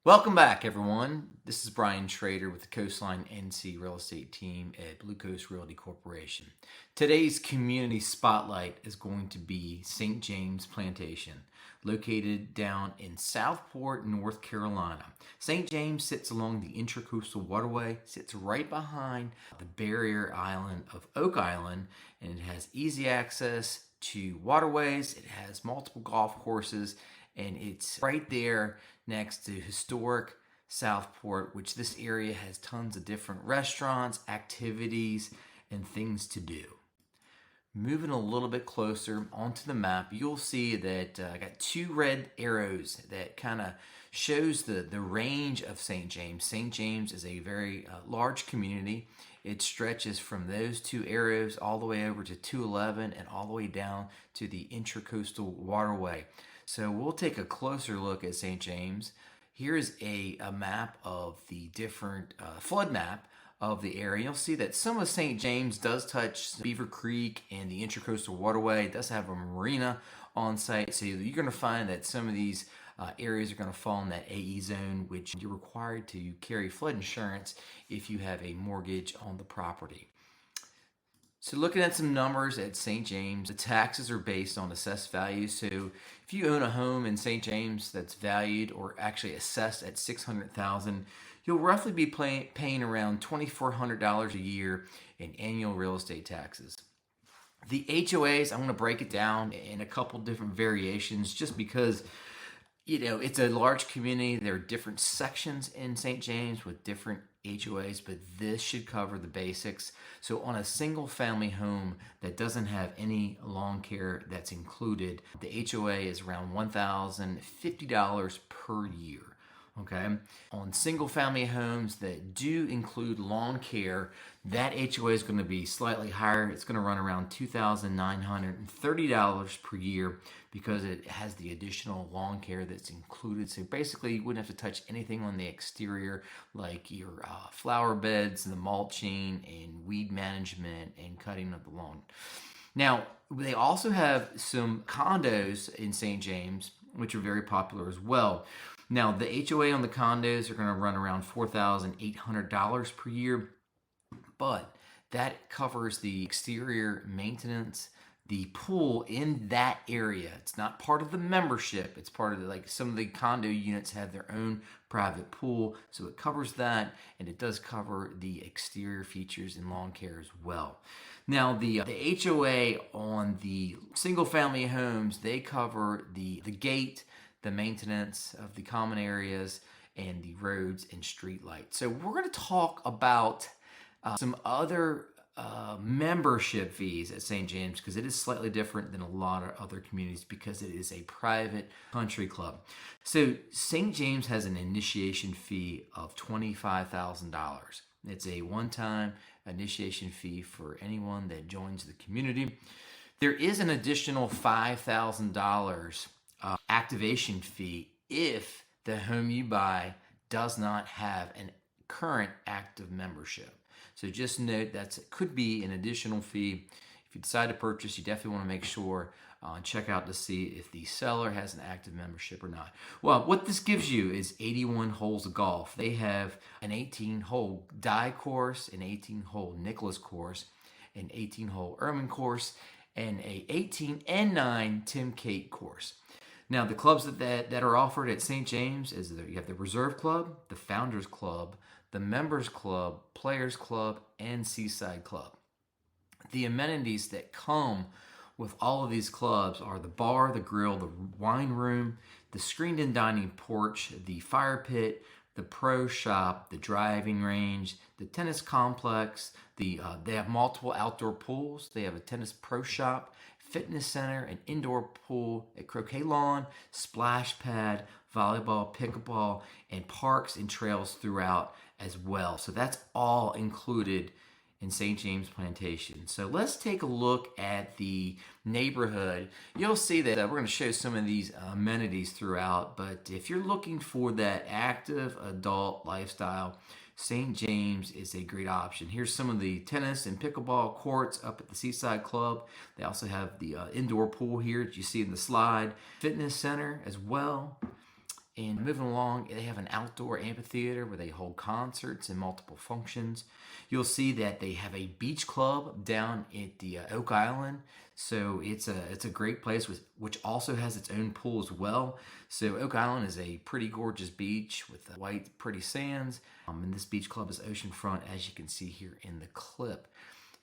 Welcome back, everyone. This is Brian Schrader with the Coastline NC Real Estate Team at BlueCoast Realty Corporation. Today's community spotlight is going to be St. James Plantation, located down in Southport, North Carolina. St. James sits along the Intacoastal Waterway, sits right behind the barrier island of Oak Island, and it has easy access to waterways. It has multiple golf courses, and it's right there next to historic Southport, which this area has tons of different restaurants, activities, and things to do. Moving a little bit closer onto the map, you'll see that I got two red arrows that kind of shows the range of St. James. St. James is a very large community. It stretches from those two arrows all the way over to 211 and all the way down to the Intracoastal Waterway. So we'll take a closer look at St. James. Here's a map of the different flood map of the area. You'll see that some of St. James does touch Beaver Creek and the Intracoastal Waterway. It does have a marina on site. So you're going to find that some of these areas are going to fall in that AE zone, which you're required to carry flood insurance if you have a mortgage on the property. So looking at some numbers at St. James, the taxes are based on assessed value. So if you own a home in St. James that's valued or actually assessed at $600,000, you'll roughly be paying around $2,400 a year in annual real estate taxes. The HOAs, I'm going to break it down in a couple different variations just because it's a large community. There are different sections in St. James with different HOAs, but this should cover the basics. So on a single family home that doesn't have any lawn care that's included, the HOA is around $1,050 per year. Okay. On single family homes that do include lawn care, that HOA is going to be slightly higher. It's going to run around $2,930 per year because it has the additional lawn care that's included. So basically, you wouldn't have to touch anything on the exterior like your flower beds, the mulching, and weed management and cutting of the lawn. Now, they also have some condos in St. James, which are very popular as well. Now, the HOA on the condos are going to run around $4,800 per year, but that covers the exterior maintenance, the pool in that area. It's not part of the membership. It's part of some of the condo units have their own private pool, so it covers that, and it does cover the exterior features and lawn care as well. Now, the HOA on the single family homes, they cover the gate, the maintenance of the common areas, and the roads and street lights. So we're going to talk about some other membership fees at St. James because it is slightly different than a lot of other communities because it is a private country club. So St. James has an initiation fee of $25,000. It's a one-time initiation fee for anyone that joins the community. There is an additional $5,000 activation fee if the home you buy does not have a current active membership. So just note that it could be an additional fee. If you decide to purchase, you definitely want to make sure check out to see if the seller has an active membership or not. Well, what this gives you is 81 holes of golf. They have an 18-hole die course, an 18-hole Nicklaus course, an 18-hole Ermine course, and a 18 and 9 Tim Kate course. Now, the clubs that are offered at St. James is you have the Reserve Club, the Founders Club, the Members Club, Players Club, and Seaside Club. The amenities that come with all of these clubs are the bar, the grill, the wine room, the screened-in dining porch, the fire pit, the pro shop, the driving range, the tennis complex. They have multiple outdoor pools. They have a tennis pro shop, fitness center, an indoor pool, a croquet lawn, splash pad, volleyball, pickleball, and parks and trails throughout as well. So that's all included in St. James Plantation. So let's take a look at the neighborhood. You'll see that we're going to show some of these amenities throughout, but if you're looking for that active adult lifestyle, St. James is a great option. Here's some of the tennis and pickleball courts up at the Seaside Club. They also have the indoor pool here that you see in the slide. Fitness center as well. And moving along, they have an outdoor amphitheater where they hold concerts and multiple functions. You'll see that they have a beach club down at the Oak Island. So it's a great place which also has its own pool as well. So Oak Island is a pretty gorgeous beach with white pretty sands. And this beach club is oceanfront, as you can see here in the clip.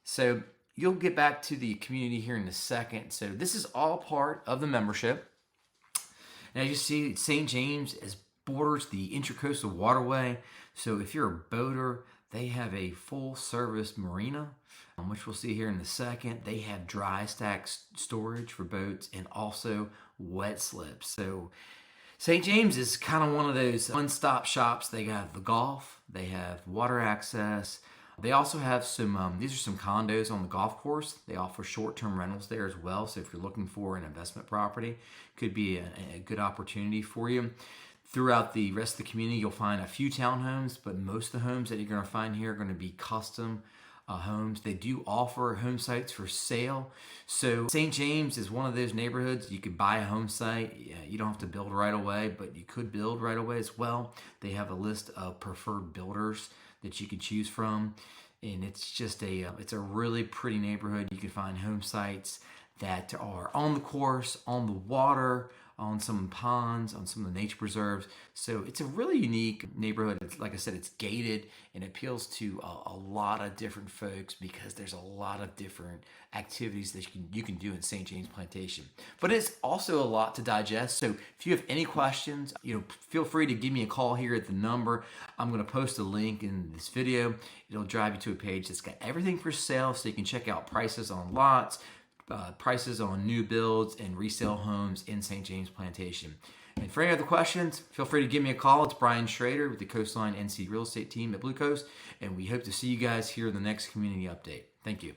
So you'll get back to the community here in a second. So this is all part of the membership. Now you see St. James borders the Intacoastal Waterway. So if you're a boater, they have a full service marina, which we'll see here in a second. They have dry stack storage for boats and also wet slips. So St. James is kind of one of those one-stop shops. They have the golf, they have water access. They also have some, these are some condos on the golf course. They offer short-term rentals there as well. So if you're looking for an investment property, could be a good opportunity for you. Throughout the rest of the community, you'll find a few townhomes, but most of the homes that you're going to find here are going to be custom homes. They do offer home sites for sale. So St. James is one of those neighborhoods you could buy a home site. You don't have to build right away, but you could build right away as well. They have a list of preferred builders that you can choose from, and it's just it's a really pretty neighborhood. You can find home sites that are on the course, on the water, on some ponds, on some of the nature preserves. So it's a really unique neighborhood. It's, like I said, it's gated and appeals to a lot of different folks because there's a lot of different activities that you can do in St. James Plantation. But it's also a lot to digest. So if you have any questions, feel free to give me a call here at the number. I'm going to post a link in this video. It'll drive you to a page that's got everything for sale, so you can check out prices on lots, prices on new builds and resale homes in St. James Plantation. And for any other questions, feel free to give me a call. It's Brian Schrader with the Coastline NC Real Estate team at BlueCoast, and we hope to see you guys here in the next community update. Thank you.